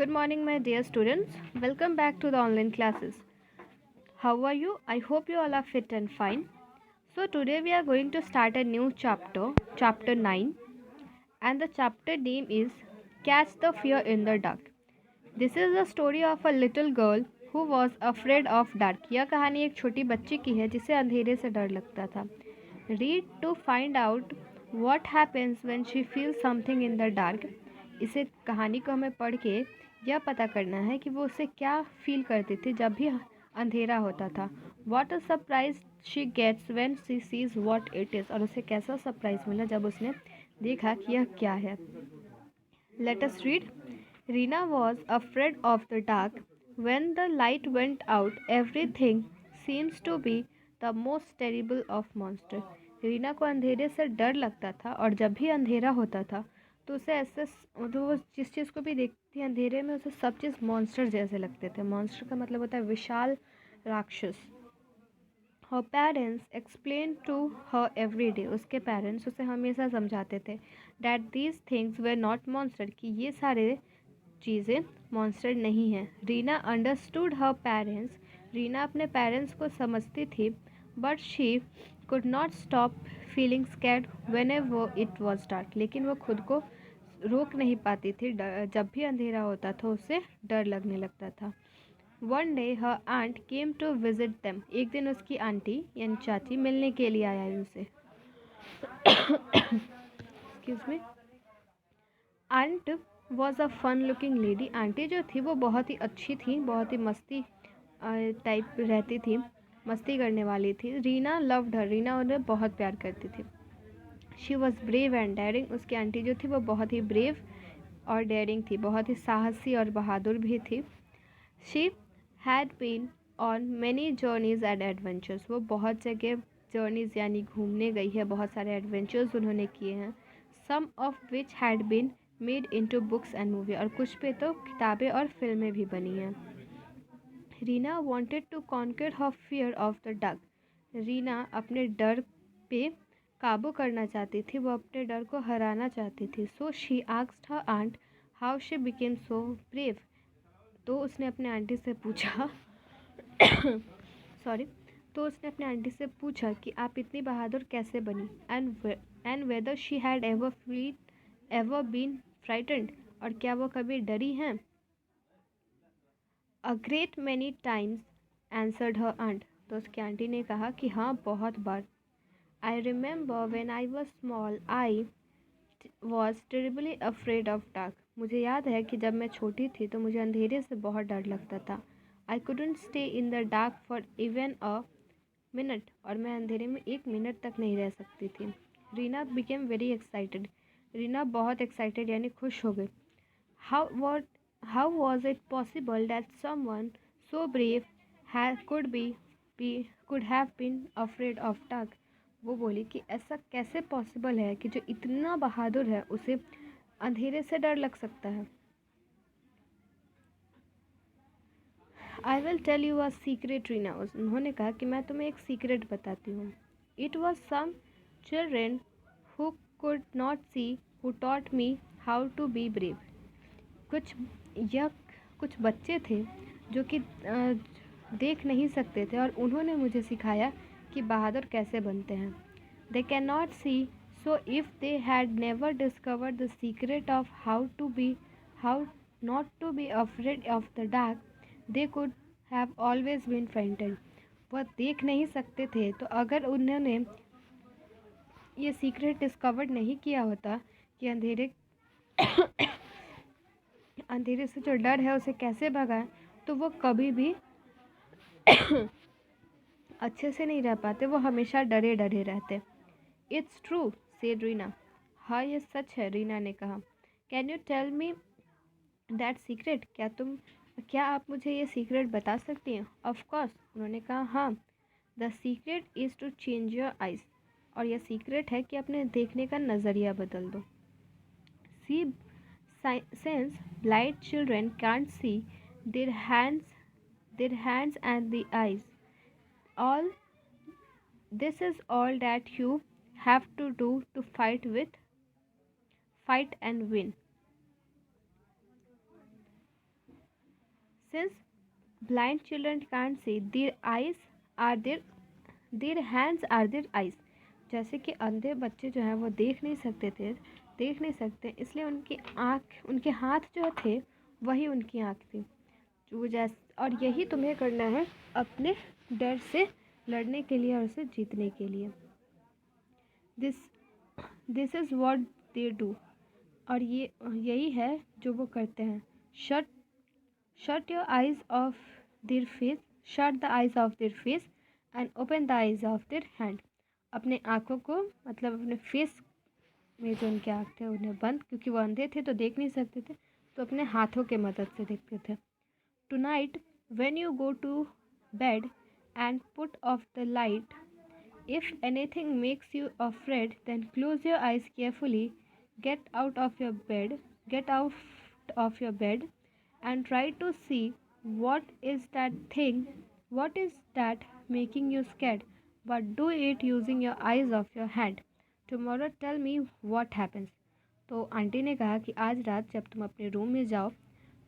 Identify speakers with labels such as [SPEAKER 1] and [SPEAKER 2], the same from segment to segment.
[SPEAKER 1] Good morning, my dear students. Welcome back to the online classes. How are you? I hope you all are fit and fine. So, today we are going to start a new chapter, chapter 9, and the chapter name is Catch the Fear in the Dark. This is the story of a little girl who was afraid of dark. यह कहानी एक छोटी बच्ची की है जिसे अंधेरे से डर लगता था. Read to find out what happens when she feels something in the dark. इसे कहानी को हमें पढ़ के यह पता करना है कि वो उसे क्या फील करती थी जब भी अंधेरा होता था. What a surprise she gets when she sees what it is. और उसे कैसा सरप्राइज मिला जब उसने देखा कि यह क्या है. Let us read. Rina was afraid of the dark. When the light went out, everything seems to be the most terrible of monsters. Reena को अंधेरे से डर लगता था और जब भी अंधेरा होता था तो उसे ऐसे तो वो जिस चीज़ को भी देखती अंधेरे में उसे सब चीज़ मॉन्स्टर जैसे लगते थे. मॉन्स्टर का मतलब होता है विशाल राक्षस. Her parents explained to her every day. उसके पेरेंट्स उसे हमेशा समझाते थे that these things were not monster, कि ये सारे चीज़ें मॉन्स्टर नहीं हैं. रीना अंडरस्टूड हर पेरेंट्स. रीना अपने पेरेंट्स को समझती थी. But she could not stop feeling scared when ever it was dark. लेकिन वो खुद को रोक नहीं पाती थी. जब भी अंधेरा होता था उसे डर लगने लगता था. One day her aunt came to visit them. एक दिन उसकी आंटी यानी चाची मिलने के लिए आया उनसे. Excuse me. Aunt was a fun looking lady. Aunty जो थी वो बहुत ही अच्छी थी, बहुत ही मस्ती टाइप रहती थी, मस्ती करने वाली थी. Reena loved her. रीना उन्हें बहुत प्यार करती थी. She was brave and daring. उसकी आंटी जो थी वो बहुत ही ब्रेव और डेयरिंग थी, बहुत ही साहसी और बहादुर भी थी. She had been on many journeys and adventures. वो बहुत जगह जर्नीज़ यानी घूमने गई है, बहुत सारे एडवेंचर्स उन्होंने किए हैं. Some of which had been made into books and movie. और कुछ पे तो किताबें और फिल्में भी बनी हैं. Reena wanted to conquer her fear of the dark. Reena अपने डर पे काबू करना चाहती थी, वो अपने डर को हराना चाहती थी. So she asked her aunt how she became so brave. तो उसने अपने आंटी से पूछा सॉरी तो उसने अपने आंटी से पूछा कि आप इतनी बहादुर कैसे बनी. And whether she had ever been frightened. और क्या वो कभी डरी हैं. A great many times answered her aunt. तो उसकी आंटी ने कहा कि हाँ, बहुत बार. I remember when I was small I was terribly afraid of dark. मुझे याद है कि जब मैं छोटी थी तो मुझे अंधेरे से बहुत डर लगता था. I couldn't stay in the dark for even a minute. और मैं अंधेरे में एक मिनट तक नहीं रह सकती थी. Reena became very excited. Reena बहुत एक्साइटेड यानी खुश हो गई. How was it possible that someone so brave could have been afraid of dark. वो बोली कि ऐसा कैसे पॉसिबल है कि जो इतना बहादुर है उसे अंधेरे से डर लग सकता है. I will tell you a secret. Reena उन्होंने कहा कि मैं तुम्हें एक सीक्रेट बताती हूँ. It was some children who could not see who taught me how to be brave. कुछ यह कुछ बच्चे थे जो कि देख नहीं सकते थे और उन्होंने मुझे सिखाया कि बहादुर कैसे बनते हैं. They can not see, so if they had never discovered the secret of how not to be afraid of the dark, they could have always been frightened. वह देख नहीं सकते थे, तो अगर उन्होंने ये सीक्रेट डिस्कवर्ड नहीं किया होता कि अंधेरे से जो डर है उसे कैसे भगाएं, तो वो कभी भी अच्छे से नहीं रह पाते. वो हमेशा डरे डरे रहते. It's true said Reena. हाँ, ये सच है, रीना ने कहा. Can you tell me that secret. क्या आप मुझे ये सीक्रेट बता सकती हैं. Of course. उन्होंने कहा हाँ. The secret is to change your eyes. और यह सीक्रेट है कि अपने देखने का नज़रिया बदल दो. सी since blind children can't see their hands and the eyes. All this is all that you have to do to fight and win. Since blind children can't see, their eyes are their hands are their eyes. जैसे कि अंधे बच्चे जो हैं वो देख नहीं सकते, इसलिए उनकी आँख, उनके हाथ जो थे वही उनकी आँख थी। जो जैसे, और यही तुम्हें करना है अपने डर से लड़ने के लिए और उसे जीतने के लिए। This this is what they do, और यही है जो वो करते हैं। Shut shut your eyes of their face shut the eyes of their face and open the eyes of their hand. अपने आँखों को, मतलब अपने फेस में जो उनके आँख थे उन्हें बंद, क्योंकि वो अंधे थे तो देख नहीं सकते थे, तो अपने हाथों के मदद से देखते थे। Tonight, when you go to bed and put off the light, if anything makes you afraid, then close your eyes carefully, get out of your bed, get out of your bed, and try to see what is that thing, what is that making you scared, but do it using your eyes of your hand. Tomorrow tell me what happens. तो aunty ने कहा कि आज रात जब तुम अपने room में जाओ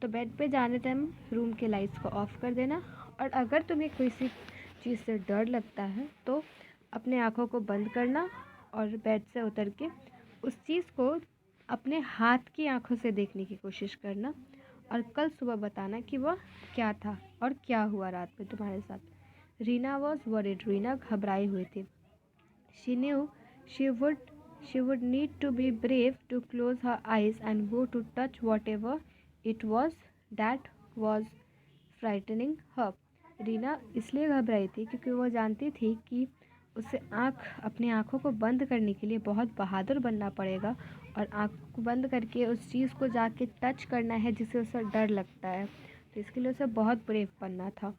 [SPEAKER 1] तो बेड पे जाने टाइम रूम के लाइट्स को ऑफ़ कर देना, और अगर तुम्हें किसी चीज़ से डर लगता है तो अपने आँखों को बंद करना और बेड से उतर के उस चीज़ को अपने हाथ की आँखों से देखने की कोशिश करना, और कल सुबह बताना कि वह क्या था और क्या हुआ रात में तुम्हारे साथ। रीना वॉज वरिड, रीना घबराई हुई थी। She knew she would she would need to be brave to close her eyes and go to touch whatever it was that was frightening her. Reena इसलिए घबराई थी क्योंकि वो जानती थी कि उसे अपनी आँखों को बंद करने के लिए बहुत बहादुर बनना पड़ेगा, और आँख को बंद करके उस चीज़ को जाके टच करना है जिसे उसे डर लगता है, तो इसके लिए उसे बहुत ब्रेव बनना था।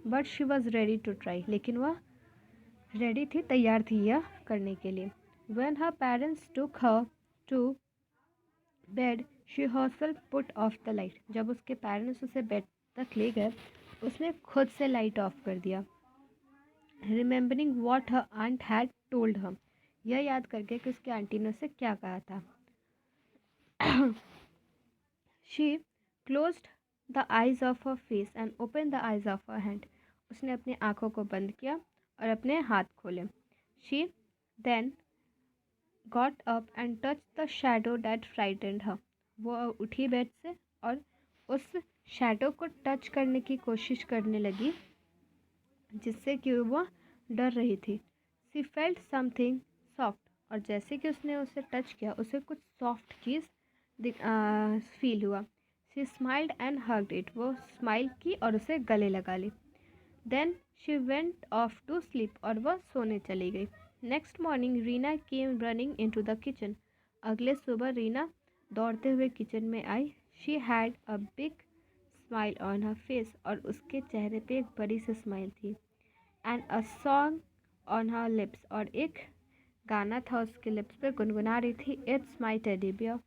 [SPEAKER 1] But she was ready to try, लेकिन वह रेडी थी, तैयार थी यह करने के लिए। When her parents took her to bed, she herself put off the light. जब उसके पेरेंट्स उसे बेड तक ले गए, उसने खुद से लाइट ऑफ कर दिया। Remembering what her aunt had told her, यह याद करके कि उसकी आंटी ने उसे क्या कहा था। She closed the eyes of her face and opened the eyes of her hand. उसने अपनी आँखों को बंद किया और अपने हाथ खोले। She then got up and touched the shadow that frightened her. वो उठी बेड से और उस शैडो को टच करने की कोशिश करने लगी जिससे कि वह डर रही थी। She felt something soft, और जैसे कि उसने उसे टच किया उसे कुछ सॉफ्ट चीज़ फील हुआ। She smiled and hugged it. वो स्माइल की और उसे गले लगा ली। Then she went off to sleep, और वह सोने चली गई। Next morning Reena came running into the kitchen. अगले सुबह रीना दौड़ते हुए किचन में आई। She had a big smile on her face, और उसके चेहरे पे एक बड़ी सी स्माइल थी। And a song on her lips, और एक गाना था उसके लिप्स पे, गुनगुना रही थी, इट्स माई टेडी बियर।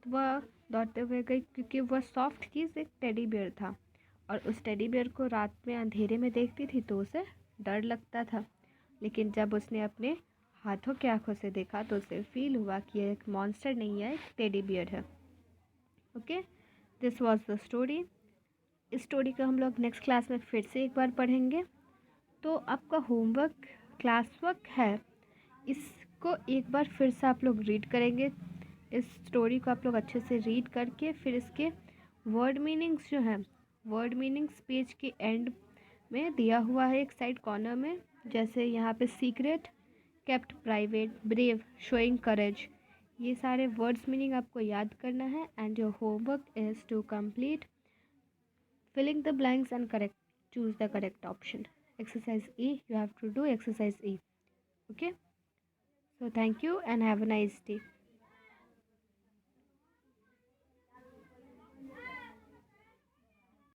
[SPEAKER 1] तो वह दौड़ते हुए गई क्योंकि वह सॉफ्ट चीज़ एक टेडी बियर था, और उस टेडी बियर को रात में अंधेरे में देखती थी तो उसे डर लगता था, लेकिन जब उसने अपने हाथों के आँखों से देखा तो उसे फील हुआ कि यह एक मॉन्स्टर नहीं है, एक टेडी बियर है। Okay, this was the story. इस स्टोरी को हम लोग नेक्स्ट क्लास में फिर से एक बार पढ़ेंगे। तो आपका होमवर्क, क्लास वर्क है, इसको एक बार फिर से आप लोग रीड करेंगे। इस स्टोरी को आप लोग अच्छे से रीड करके फिर इसके वर्ड मीनिंग्स जो हैं, वर्ड मीनिंग्स पेज के एंड में दिया हुआ है एक साइड कॉर्नर में, जैसे यहाँ पे secret, kept private, brave, showing courage, ये सारे वर्ड्स मीनिंग आपको याद करना है। And your homework is to complete filling the blanks and correct choose the correct option. Exercise E, you have to do exercise E. Okay, so thank you and have a nice day.